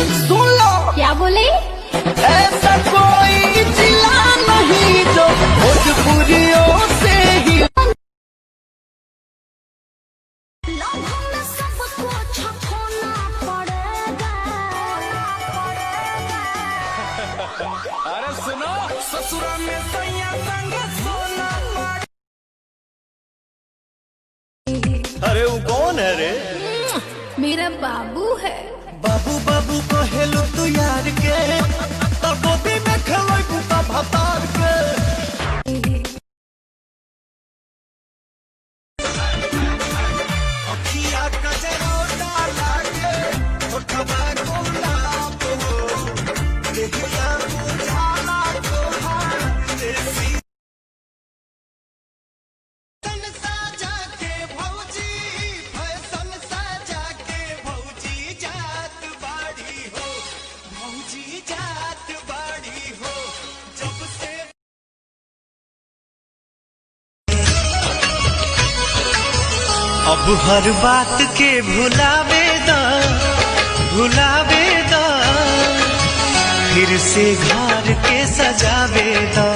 सुन लो क्या बोले? ऐसा कोई जिला नहीं जो भोजपुरियों से ही। अरे सुनो ससुरा में सैया संग सोना। अरे वो कौन है रे? मेरा बाबू है। बाबू बाबू कहेलू तू यार के, तो गोदी में खेलोई बुता भतार के। अखिया कजरोटा लागे ओठवा गुलाब हो, देखिया बुझाला तोहार देसी। फैशन साजा के भौजी, फैशन साजा के भौजी जात बाड़ी हो, भौजी जात बाड़ी हो। जब से अब हर बात के भुलावे दा, भुलावे दा, फिर से घर के सजावे दा।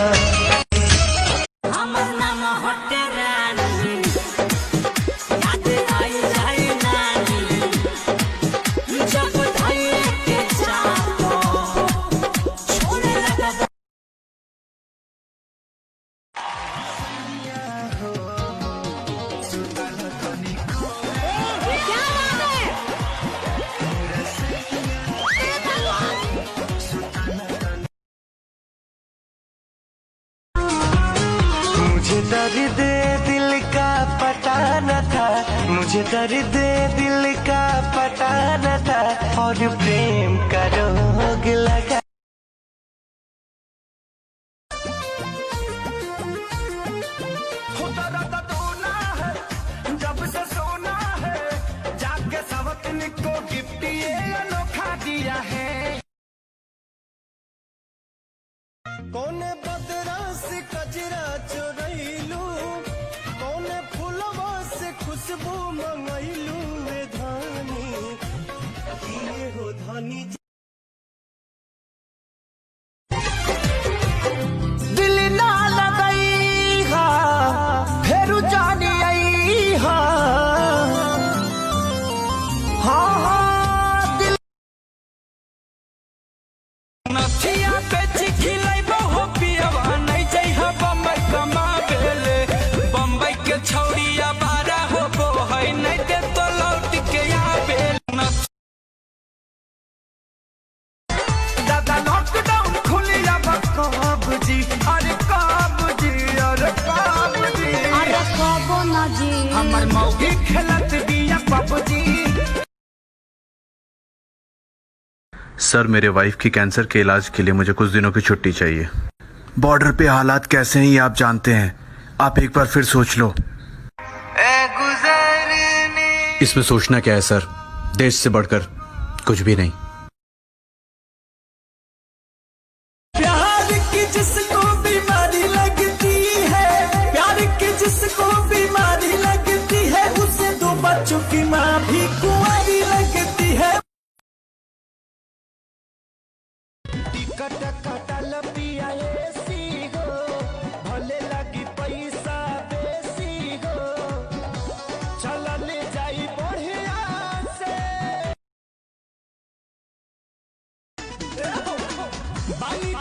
मुझे दर्द दिल का पता न था, मुझे दर्द दिल का पता न था, और प्रेम का रोग लगा। जब से सोना है जाके सवतन को गिफ्ट ये अनोखा दिया है। कौने बदरा से कजरा चोरैलू, कौने फूलवा से खुशबू मंगैलू, वे धानी ये हो धानी। दिल ना लगई हा फेरू जानी आई हा, हाँ हाँ दिल नथिया पे चिखिलाई बहु पियवा नहीं जइहा बम्बई कमावेले, बम्बई के छौड़िया बारा हो बो है नहीं दे तो लौट के आवे। दादा लॉकडाउन खुलिया कब जी, अरे कब जी, अरे कब जी, अरे कबो ना जी। हमर मौगी खेलत बिया पबजी। सर मेरे वाइफ की कैंसर के इलाज के लिए मुझे कुछ दिनों की छुट्टी चाहिए। बॉर्डर पे हालात कैसे हैं ये आप जानते हैं, आप एक बार फिर सोच लो। इसमें सोचना क्या है सर, देश से बढ़कर कुछ भी नहीं। प्यार की जिसको बीमारी लगती है, प्यार की जिसको बीमारी लगती है, उसे दो बच्चों की माँ भी कुंवारी लगती है। टिकट कटल पिया एसी गो, भले लगी पैसा बेसी गो, चलल जाई बढ़िया से। बाली